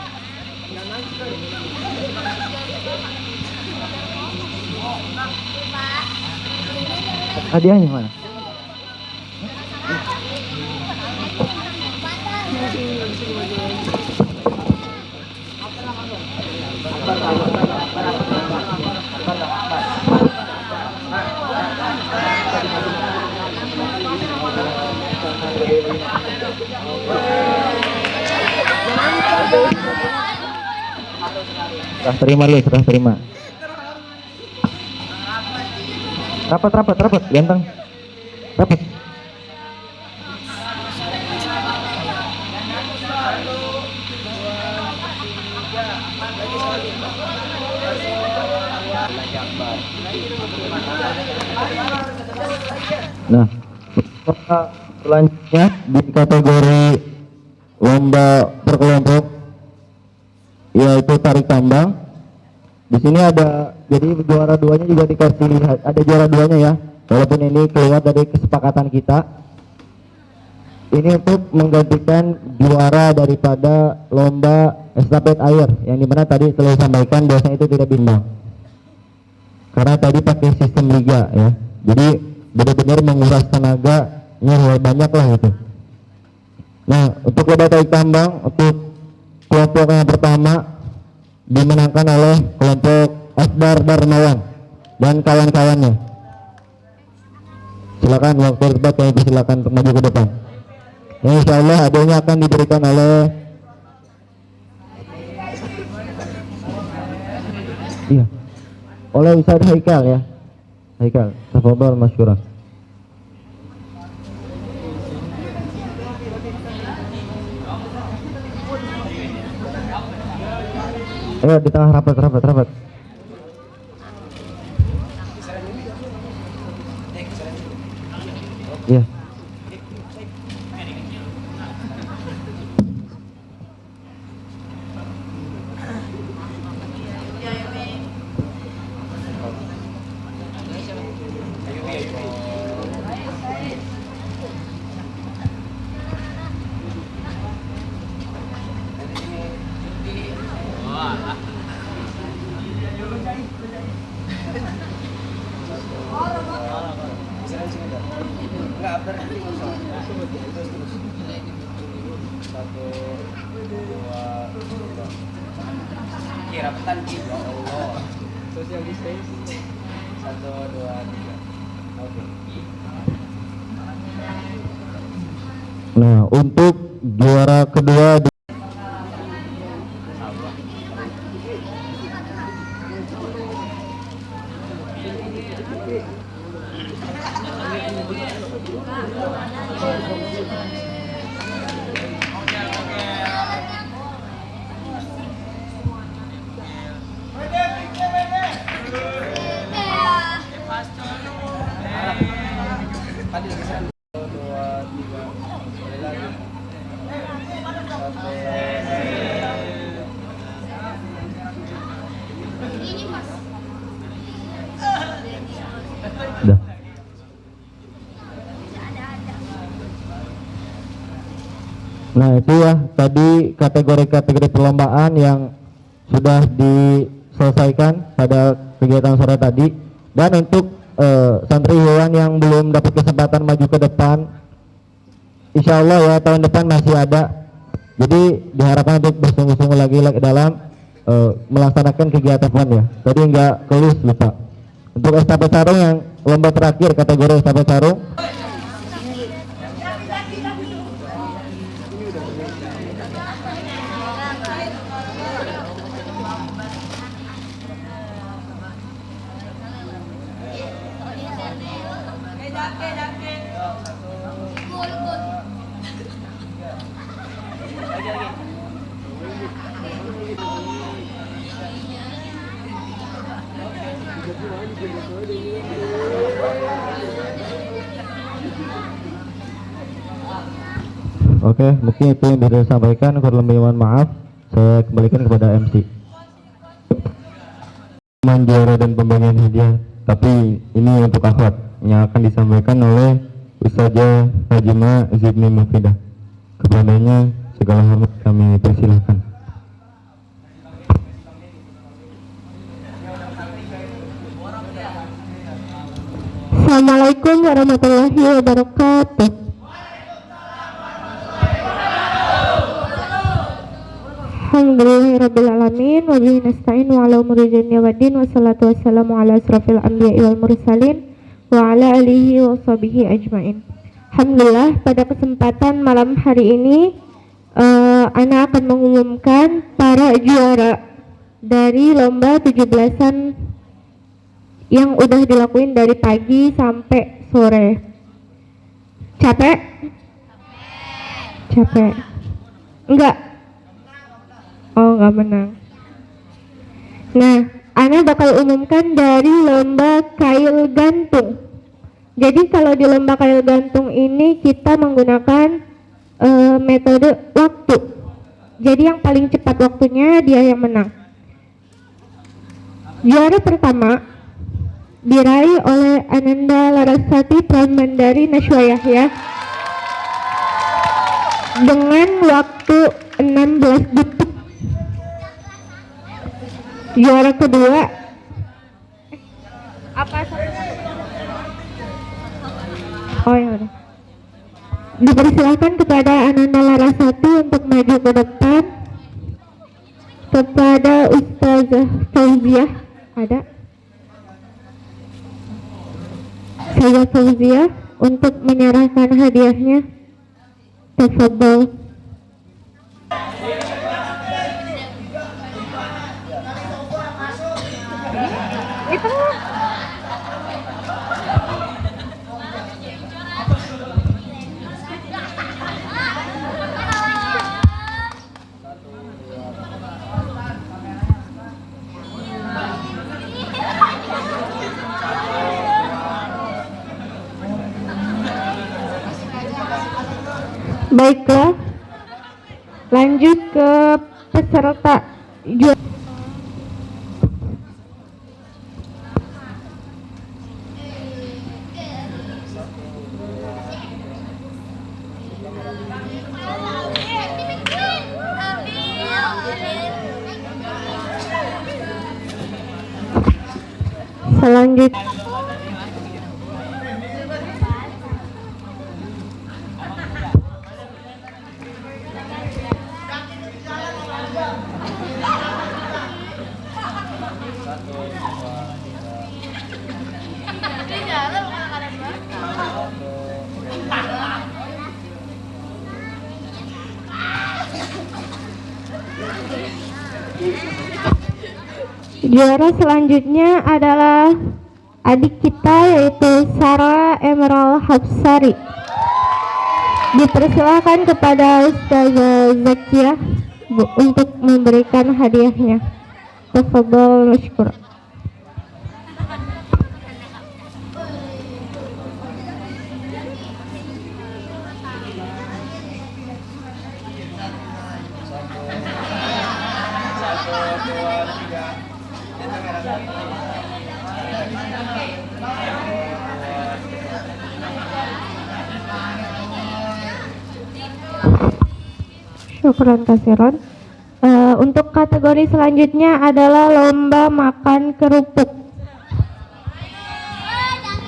Hadiahnya mana? Serah terima. Rapat, ganteng. Rapat. Nah, selanjutnya di kategori lomba berkelompok yaitu tarik tambang. Di sini ada, jadi juara duanya juga dikasih, ada juara duanya ya, walaupun ini keluar dari kesepakatan kita. Ini untuk menggantikan juara daripada lomba estafet air, yang dimana tadi telah sampaikan biasanya itu tidak bimbang, karena tadi pakai sistem liga ya, jadi benar-benar menguras tenaganya banyak lah itu. Nah, untuk lomba tarik tambang untuk kelompok yang pertama dimenangkan oleh kelompok Asdar Darmawan dan kawan-kawannya. Silakan waktu tepat kami persilakan untuk maju ke depan. Ya, insya Allah hadiahnya akan diberikan oleh Ustaz Haikal ya. Haikal, tafadhol masykurah. Ayo di tengah rapat. Iya. Nah, untuk juara kedua Nah itu ya tadi kategori-kategori perlombaan yang sudah diselesaikan pada kegiatan sore tadi. Dan untuk santriwan yang belum dapat kesempatan maju ke depan, insya Allah ya tahun depan masih ada. Jadi diharapkan untuk bersungguh-sungguh lagi dalam melaksanakan kegiatan ya. Tadi nggak kelis lupa. Untuk estafet sarung yang lomba terakhir kategori estafet sarung. Oke, mungkin itu yang bisa saya sampaikan. Kurang lebih mohon maaf. Saya kembalikan kepada MC. Juara dan pembagian hadiah, tapi ini untuk akhwat yang akan disampaikan oleh Ustazah Hajimah Zidni Mufidah. Kepadanya segala hormat kami persilahkan. Assalamualaikum warahmatullahi wabarakatuh. Alhamdulillahirrabbilalamin wa bihi nasta'in wa ala umuri dunya waddin wa salatu wassalamu ala asrafil anbiya'i wal mursalin wa ala alihi wa sahbihi ajmain. Alhamdulillah, pada kesempatan malam hari ini Ana akan mengumumkan para juara dari lomba 17-an yang udah dilakuin dari pagi sampai sore. Capek? Capek? Enggak? Oh, enggak menang. Nah, Ana bakal umumkan dari lomba kail gantung. Jadi kalau di lomba kail gantung ini kita menggunakan metode waktu. Jadi yang paling cepat waktunya dia yang menang. Juara pertama diraih oleh Ananda Larasati Pramandari Nashwa Yahya dengan waktu 16 detik. Juara kedua Oh ya udah. Dipersilakan kepada Ananda Larasati untuk maju ke depan. Kepada Ustazah Fauziah ada. Saya Fauziah untuk menyerahkan hadiahnya. Tafadhol. Baiklah, lanjut ke peserta juara. Selanjutnya juara selanjutnya adalah adik kita yaitu Sarah Emerald Hapsari. Dipersilakan kepada Ustazah Zakiah untuk memberikan hadiahnya. Tafadhol mashkur. Syukran kasiron. Untuk kategori selanjutnya adalah lomba makan kerupuk.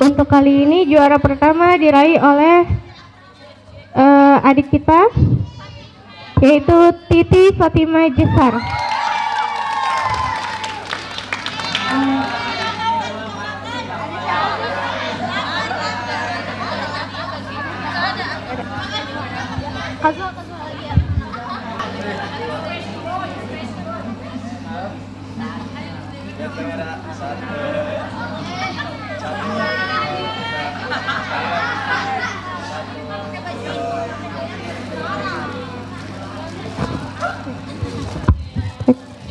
Untuk kali ini juara pertama diraih oleh adik kita, yaitu Titi Fatimah Jesar.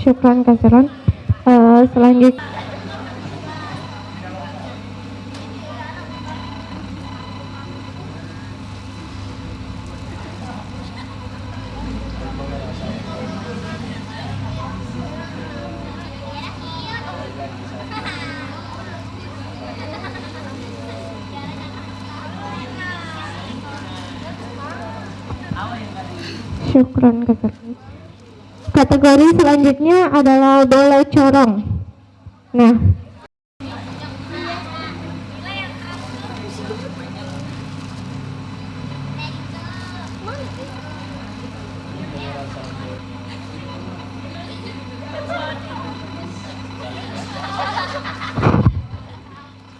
Syukran kasiron. Selanjutnya syukran kasiron. Kategori selanjutnya adalah bola corong. Nah,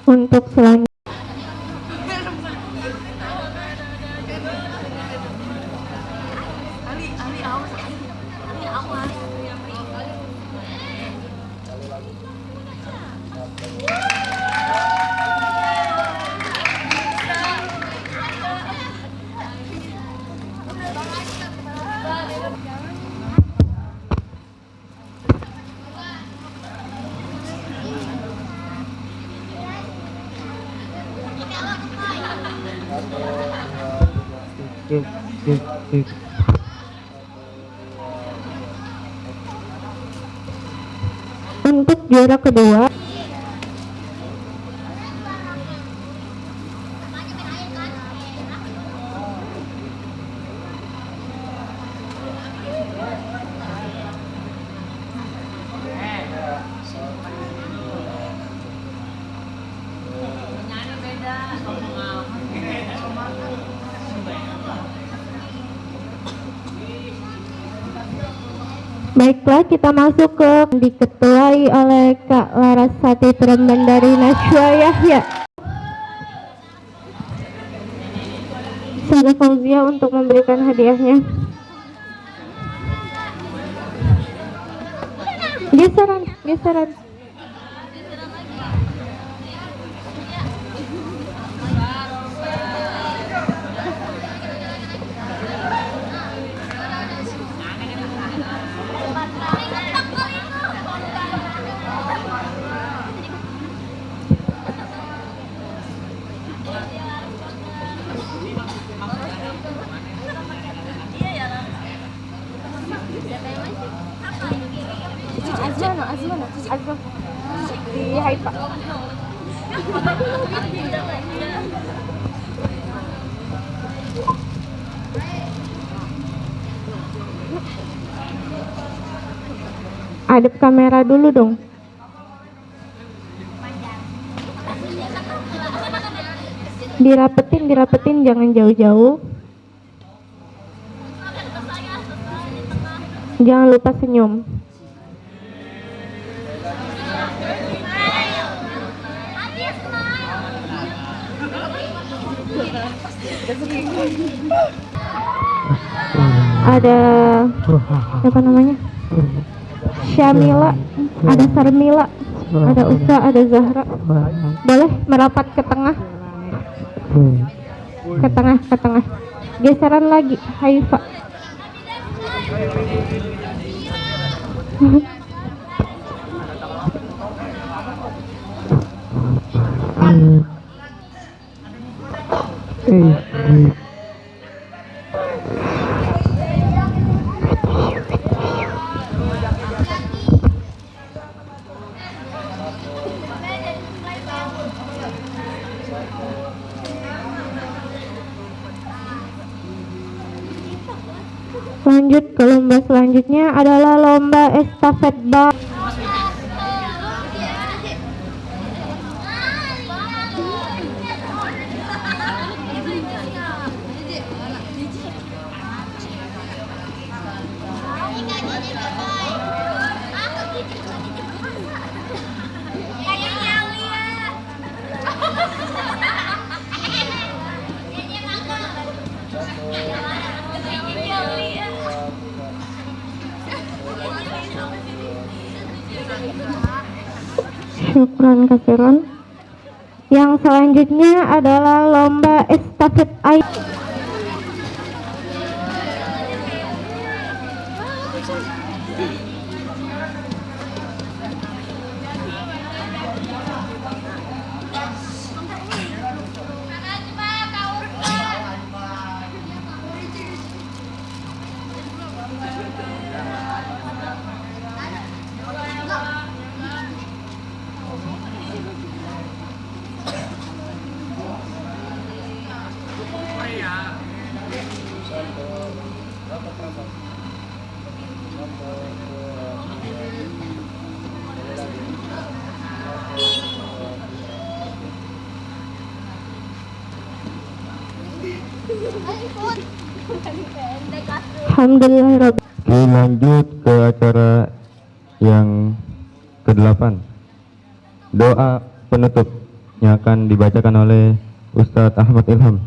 untuk selanjutnya untuk juara kedua baiklah, kita masuk ke diketuai oleh Kak Larasati Tremban dari Najwa Yahya. Sada Fauzia untuk memberikan hadiahnya. Geseran. Azman di Haifa. Hadap kamera dulu dong. Dirapetin, jangan jauh-jauh. Jangan lupa senyum. Ada apa namanya? Syamila, ada Sarmila, ada Usa, ada Zahra. Boleh merapat ke tengah. Ke tengah. Geseran lagi, Haifa. Lanjut ke lomba selanjutnya adalah lomba estafet bal. Syukran kasiran. Yang selanjutnya adalah lomba estafet air. Alhamdulillah. Oke, lanjut ke acara yang ke-8. Doa penutup yang akan dibacakan oleh Ustadz Ahmad Ilham.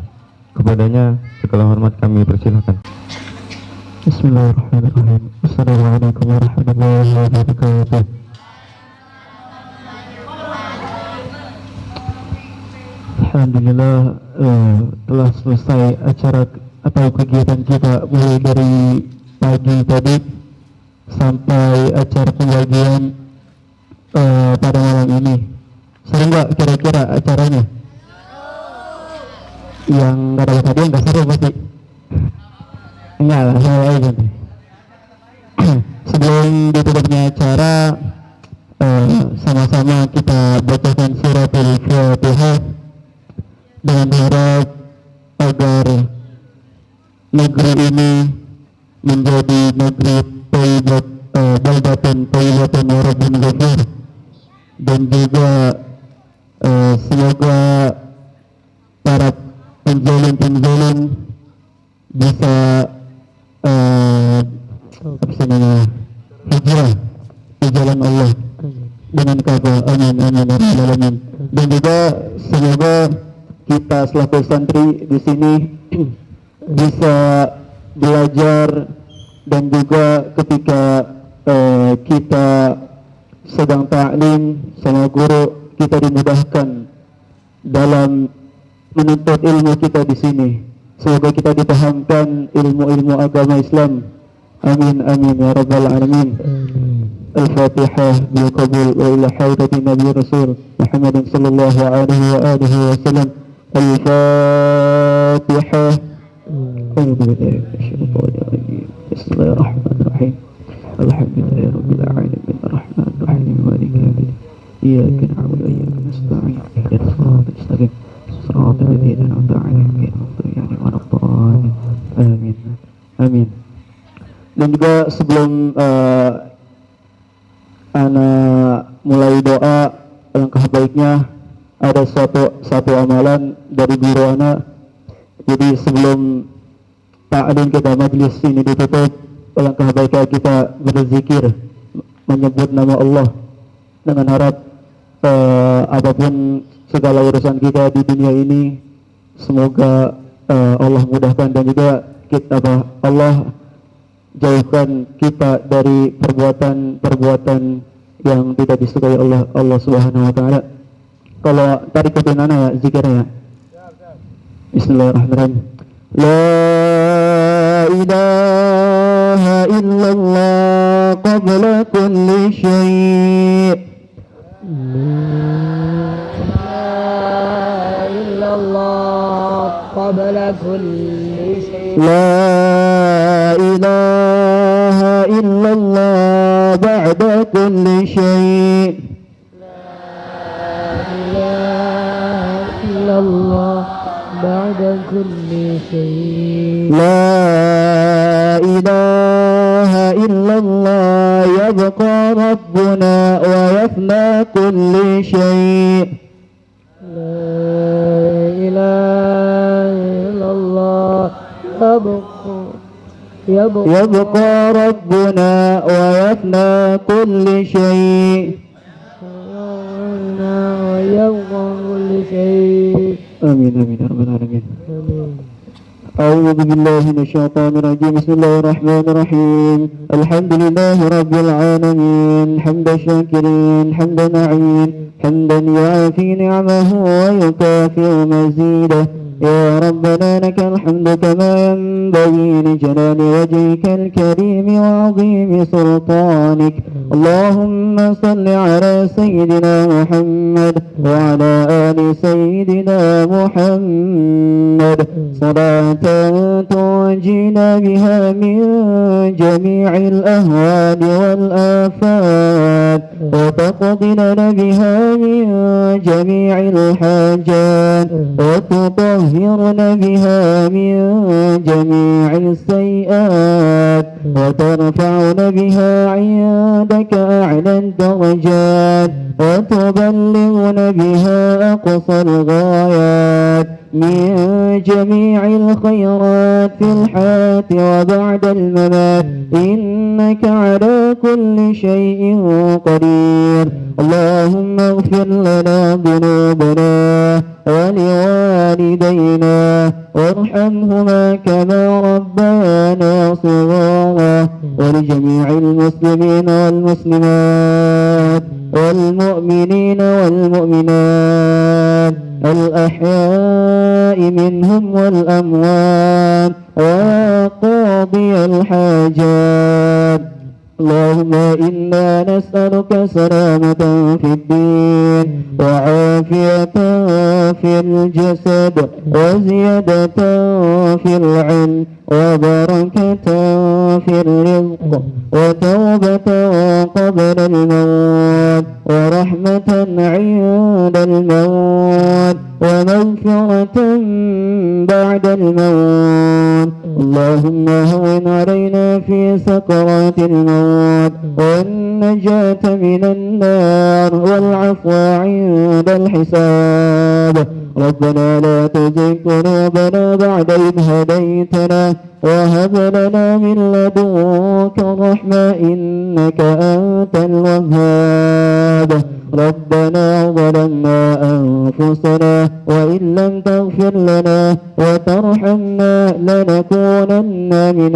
Kepadanya segala hormat kami persilahkan. Bismillahirrahmanirrahim. Assalamualaikum warahmatullahi wabarakatuh. Alhamdulillah, telah selesai acara atau kegiatan kita mulai dari pagi tadi sampai acara pembagian pada malam ini. Seru nggak kira-kira acaranya? Yang nggak ada tadi nggak seru pasti. Enggak lah, saya aja nih. Sebelum ditutupnya acara, sama-sama kita bacakan suratul Fatihah dengan harap agar negeri ini menjadi negeri thayyibat, baldatun thayyibatun wa rabbun ghafur, dan juga semoga para penzalim bisa hijrah di jalan Allah dengan kata amin amin ya rabbal alamin. Dan juga semoga kita selaku santri di sini bisa belajar, dan juga ketika kita sedang ta'lim sama guru, kita dimudahkan dalam menuntut ilmu kita di sini. Semoga kita dipahamkan ilmu-ilmu agama Islam. Amin amin ya rabbal alamin. Al-Fatihah bil qabul wa ila hadratin Nabi Rasul Muhammad sallallahu alaihi wa alihi wasallam. Al-Fatihah. Bismillahirrahmanirrahim. Alhamdulillahi rabbil alamin arrahmanir rahim maliki yaumiddin. Iyyaka na'budu wa iyyaka nasta'in. Ihdinas siratal mustaqim. Siratal ladzina an'amta 'alaihim ghairil maghdubi 'alaihim waladdallin. Amin. Amin. Dan juga sebelum ana mulai doa, alangkah baiknya ada satu amalan dari guru ana. Jadi sebelum ta'lim kita, majlis ini ditutup, alangkah baiknya kita berzikir, menyebut nama Allah, dengan harap apapun segala urusan kita di dunia ini, semoga Allah mudahkan, dan juga Allah jauhkan kita dari perbuatan-perbuatan yang tidak disukai Allah Subhanahu wa taala. Kalau tadi ketenana ya zikirnya. Bismillahirrahmanirrahim. La ilaha illallah qabla kulli syai'. La illallah qabla kulli syai'. La ilaha illallah ba'da kulli syai'. La ilaha illallah بعد كل شيء لا إله إلا الله يبقى ربنا ويفنى كل شيء لا إله إلا الله يبقى ربنا ويفنى كل شيء ويبقى كل شيء آمين آمين يا رب العالمين. آمين. أعوذ بالله من الشيطان الرجيم. بسم الله الرحمن الرحيم. الحمد لله رب العالمين حمد الشاكرين حمد نعيم حمدا يعافي نعمه ويكافئ مزيده. يا ربنا لك الحمد كما ينبغي لجلال وجهك الكريم وعظيم سلطانك. اللهم صل على سيدنا محمد وعلى آل سيدنا محمد صلاة تنجينا بها من جميع الأهوال والآفات وتقضي لنا بها من جميع الحاجات وتطهرنا بها من جميع السيئات وترفعنا بها عندك أعلى الدرجات وتبلغنا بها أقصى الغايات من جميع الخيرات في الحياة وبعد الممات إنك على كل شيء قدير. اللهم اغفر لنا ذنوبنا ولوالدينا وارحمهما كما ربيانا صغارا ولجميع المسلمين والمسلمات والمؤمنين والمؤمنات الأحياء منهم والأموات وقاضي الحاجات. اللهم إنا نسألك سلامة في الدين وعافية في الجسد وزيادة في العلم وبركة في الرزق وتوبة قبل الموت ورحمة عند الموت ومغفرة بعد الموت. اللهم هون علينا في سكرات الموت والنجاة من النار والعفو عند الحساب. ربنا لا تزغ قلوبنا بعد إذ هديتنا وهب لنا من لدنك رحمة إنك أنت الوهاب. ربنا ظلمنا أنفسنا وإن لم تغفر لنا وترحمنا لنكونن من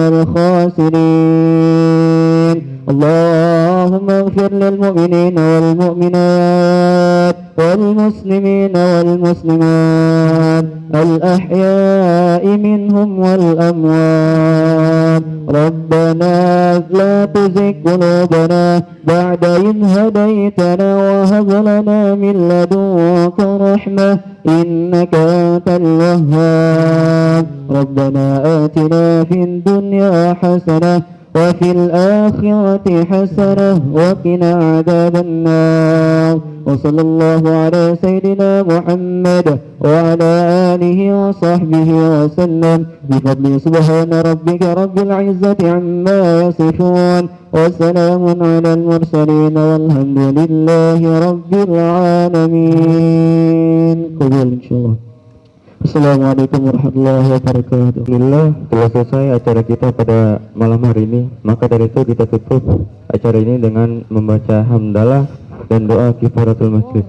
الخاسرين. اللهم اغفر للمؤمنين والمؤمنات والمسلمين والمسلمات الأحياء منهم والأموات. ربنا لا تزغ قلوبنا بعد إذ هديتنا وهب لنا من لدنك رحمة إنك أنت الوهاب. ربنا آتنا في الدنيا حسنة وفي الآخرة حسنة وقنا عذاب النار. وصلى الله على سيدنا محمد وعلى آله وصحبه وسلم بفضل سبحان ربك رب العزة عما يصفون وسلام على المرسلين والحمد لله رب العالمين. قبول إن شاء الله. Assalamualaikum warahmatullahi wabarakatuh. Alhamdulillah telah selesai acara kita pada malam hari ini. Maka dari itu kita tutup acara ini dengan membaca hamdalah dan doa kifaratul masjid.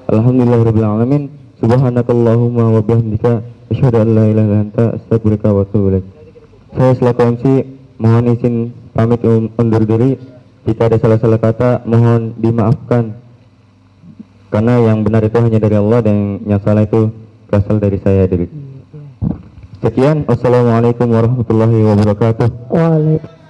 Alhamdulillahirabbil alamin. Subhanakallahumma wa bihamdika asyhadu an la ilaha illa anta astaghfiruka wa atubu ilaik. Saya selaku MC mohon izin pamit undur diri. Jika ada salah-salah kata mohon dimaafkan. Karena yang benar itu hanya dari Allah dan yang salah itu berasal dari saya diri. Sekian, wassalamualaikum warahmatullahi wabarakatuh. Waalaikumsalam.